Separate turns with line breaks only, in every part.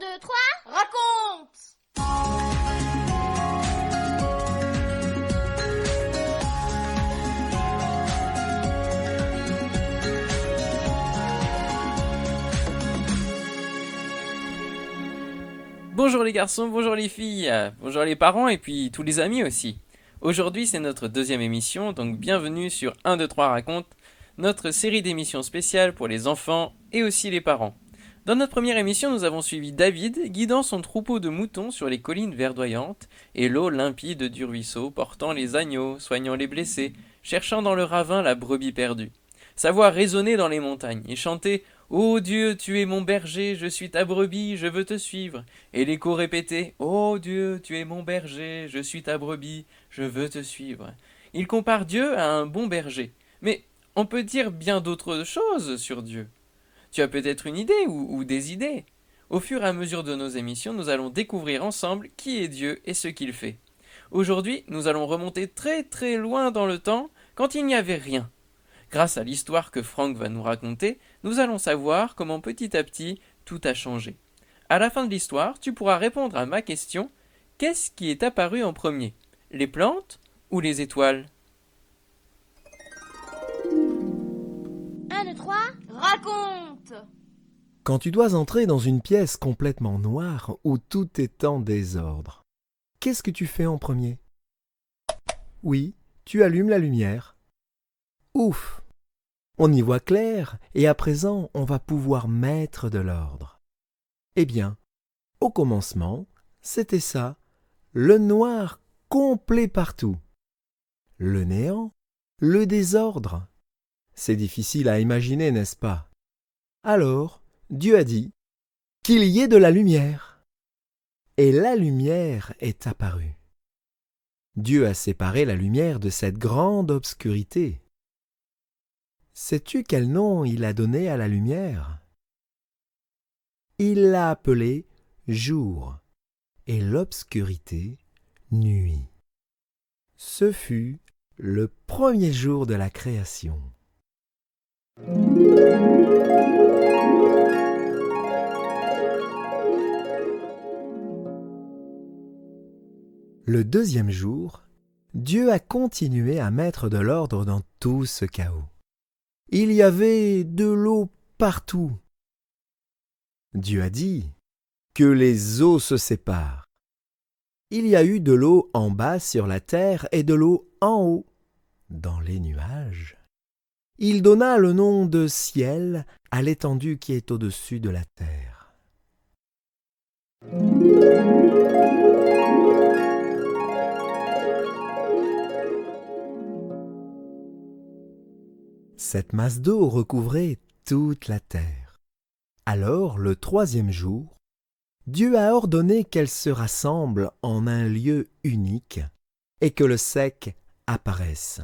2, 3, raconte!
Bonjour les garçons, bonjour les filles, bonjour les parents et puis tous les amis aussi. Aujourd'hui c'est notre deuxième émission, donc bienvenue sur 1, 2, 3 raconte, notre série d'émissions spéciales pour les enfants et aussi les parents. Dans notre première émission, nous avons suivi David guidant son troupeau de moutons sur les collines verdoyantes et l'eau limpide du ruisseau, portant les agneaux, soignant les blessés, cherchant dans le ravin la brebis perdue. Sa voix résonnait dans les montagnes et chantait « Ô Dieu, tu es mon berger, je suis ta brebis, je veux te suivre ». Et l'écho répétait « Ô Dieu, tu es mon berger, je suis ta brebis, je veux te suivre ». Il compare Dieu à un bon berger. Mais on peut dire bien d'autres choses sur Dieu. Tu as peut-être une idée ou des idées. Au fur et à mesure de nos émissions, nous allons découvrir ensemble qui est Dieu et ce qu'il fait. Aujourd'hui, nous allons remonter très très loin dans le temps, quand il n'y avait rien. Grâce à l'histoire que Franck va nous raconter, nous allons savoir comment petit à petit tout a changé. À la fin de l'histoire, tu pourras répondre à ma question « Qu'est-ce qui est apparu en premier? Les plantes ou les étoiles ?»
1, 2, 3, raconte!
Quand tu dois entrer dans une pièce complètement noire où tout est en désordre, qu'est-ce que tu fais en premier? Oui, tu allumes la lumière. Ouf! On y voit clair et à présent on va pouvoir mettre de l'ordre. Eh bien, au commencement, c'était ça, le noir complet partout. Le néant, le désordre. C'est difficile à imaginer, n'est-ce pas? Alors, Dieu a dit qu'il y ait de la lumière. Et la lumière est apparue. Dieu a séparé la lumière de cette grande obscurité. Sais-tu quel nom il a donné à la lumière? Il l'a appelée jour et l'obscurité nuit. Ce fut le premier jour de la création. Le deuxième jour, Dieu a continué à mettre de l'ordre dans tout ce chaos. Il y avait de l'eau partout. Dieu a dit que les eaux se séparent. Il y a eu de l'eau en bas sur la terre et de l'eau en haut, dans les nuages. Il donna le nom de ciel à l'étendue qui est au-dessus de la terre. Cette masse d'eau recouvrait toute la terre. Alors, le troisième jour, Dieu a ordonné qu'elle se rassemble en un lieu unique et que le sec apparaisse.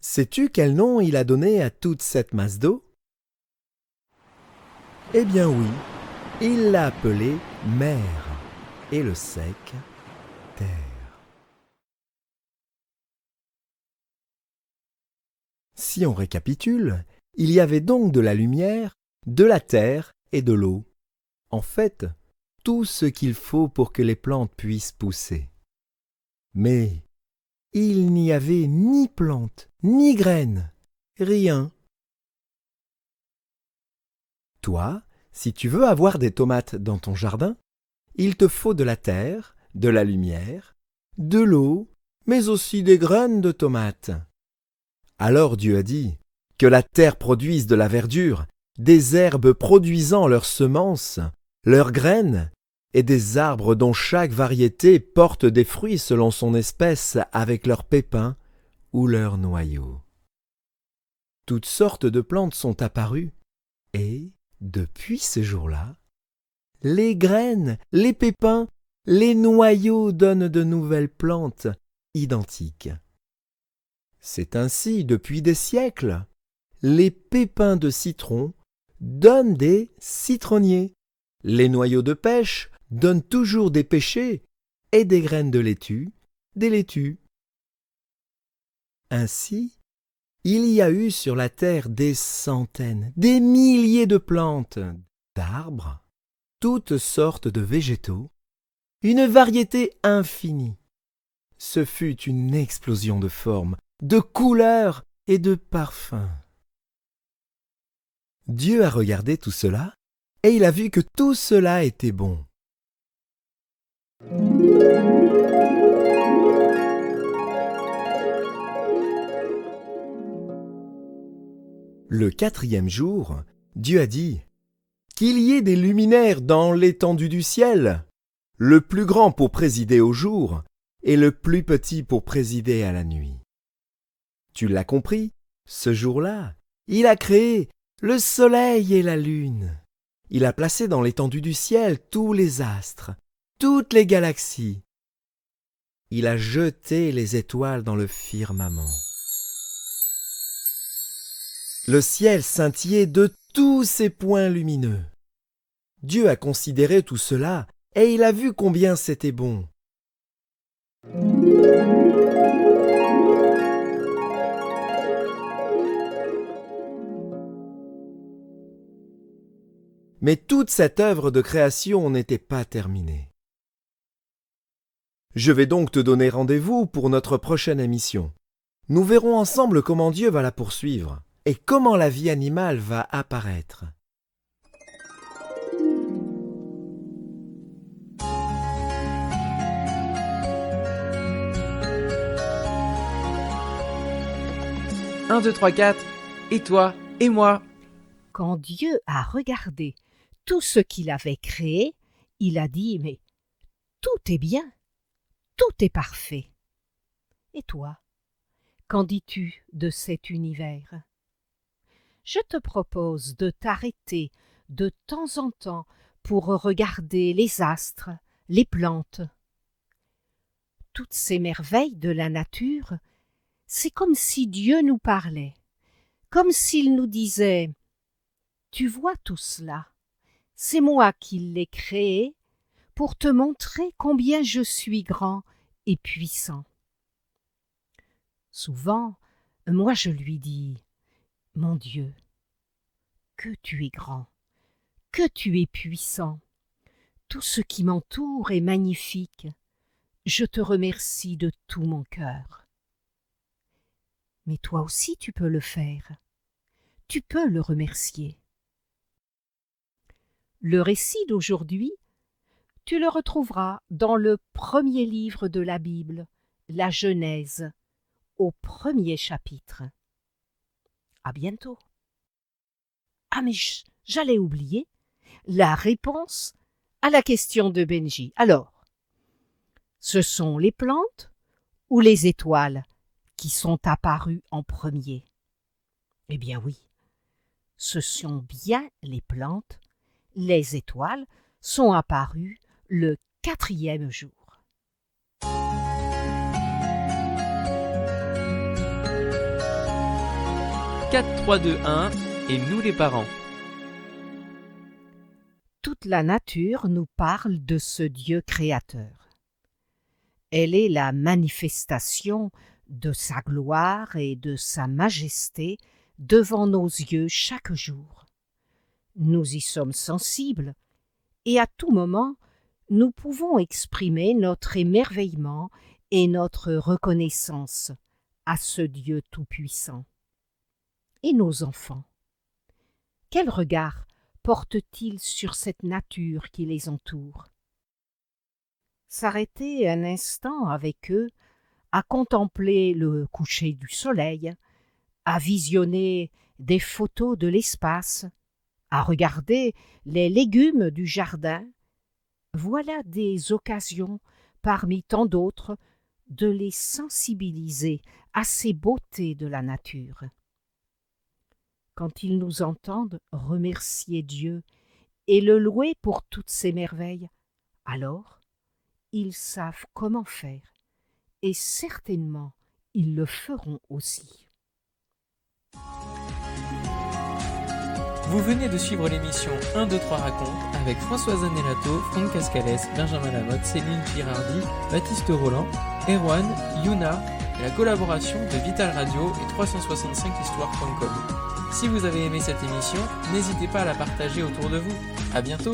Sais-tu quel nom il a donné à toute cette masse d'eau? Eh bien oui, il l'a appelée mer et le sec, terre. Si on récapitule, il y avait donc de la lumière, de la terre et de l'eau. En fait, tout ce qu'il faut pour que les plantes puissent pousser. Mais il n'y avait ni plantes, ni graines, rien. Toi, si tu veux avoir des tomates dans ton jardin, il te faut de la terre, de la lumière, de l'eau, mais aussi des graines de tomates. Alors Dieu a dit que la terre produise de la verdure, des herbes produisant leurs semences, leurs graines, et des arbres dont chaque variété porte des fruits selon son espèce avec leurs pépins ou leurs noyaux. Toutes sortes de plantes sont apparues, et, depuis ce jour-là, les graines, les pépins, les noyaux donnent de nouvelles plantes identiques. C'est ainsi depuis des siècles. Les pépins de citron donnent des citronniers. Les noyaux de pêche donnent toujours des pêchers et des graines de laitue, des laitues. Ainsi, il y a eu sur la terre des centaines, des milliers de plantes, d'arbres, toutes sortes de végétaux, une variété infinie. Ce fut une explosion de formes, de couleurs et de parfums. Dieu a regardé tout cela, et il a vu que tout cela était bon. Le 4e jour, Dieu a dit « Qu'il y ait des luminaires dans l'étendue du ciel, le plus grand pour présider au jour et le plus petit pour présider à la nuit. » Tu l'as compris, ce jour-là, il a créé le soleil et la lune. Il a placé dans l'étendue du ciel tous les astres, toutes les galaxies. Il a jeté les étoiles dans le firmament. Le ciel scintillait de tous ces points lumineux. Dieu a considéré tout cela et il a vu combien c'était bon. Mais toute cette œuvre de création n'était pas terminée. Je vais donc te donner rendez-vous pour notre prochaine émission. Nous verrons ensemble comment Dieu va la poursuivre et comment la vie animale va apparaître.
Un, 2, 3, 4, et toi, et moi.
Quand Dieu a regardé tout ce qu'il avait créé, il a dit « Mais tout est bien, tout est parfait. » Et toi, qu'en dis-tu de cet univers? Je te propose de t'arrêter de temps en temps pour regarder les astres, les plantes. Toutes ces merveilles de la nature, c'est comme si Dieu nous parlait, comme s'il nous disait « Tu vois tout cela, c'est moi qui l'ai créé pour te montrer combien je suis grand et puissant. » Souvent, moi je lui dis « Mon Dieu, que tu es grand, que tu es puissant, tout ce qui m'entoure est magnifique, je te remercie de tout mon cœur. » Mais toi aussi tu peux le faire, tu peux le remercier. Le récit d'aujourd'hui, tu le retrouveras dans le premier livre de la Bible, la Genèse, au 1er chapitre. À bientôt. Ah mais j'allais oublier la réponse à la question de Benji. Alors, ce sont les plantes ou les étoiles qui sont apparues en premier? Eh bien oui, ce sont bien les plantes. Les étoiles sont apparues le 4e jour.
4, 3, 2, 1, et nous les parents.
Toute la nature nous parle de ce Dieu créateur. Elle est la manifestation de sa gloire et de sa majesté devant nos yeux chaque jour. Nous y sommes sensibles et à tout moment, nous pouvons exprimer notre émerveillement et notre reconnaissance à ce Dieu tout-puissant. Et nos enfants, quel regard portent-ils sur cette nature qui les entoure? S'arrêter un instant avec eux, à contempler le coucher du soleil, à visionner des photos de l'espace, à regarder les légumes du jardin, voilà des occasions, parmi tant d'autres, de les sensibiliser à ces beautés de la nature. Quand ils nous entendent remercier Dieu et le louer pour toutes ses merveilles, alors ils savent comment faire, et certainement ils le feront aussi.
Vous venez de suivre l'émission 1, 2, 3 raconte avec Françoise Anelato, Franck Cascales, Benjamin Lamotte, Céline Pirardi, Baptiste Roland, Erwan, Yuna et la collaboration de Vital Radio et 365histoire.com. Si vous avez aimé cette émission, n'hésitez pas à la partager autour de vous. À bientôt!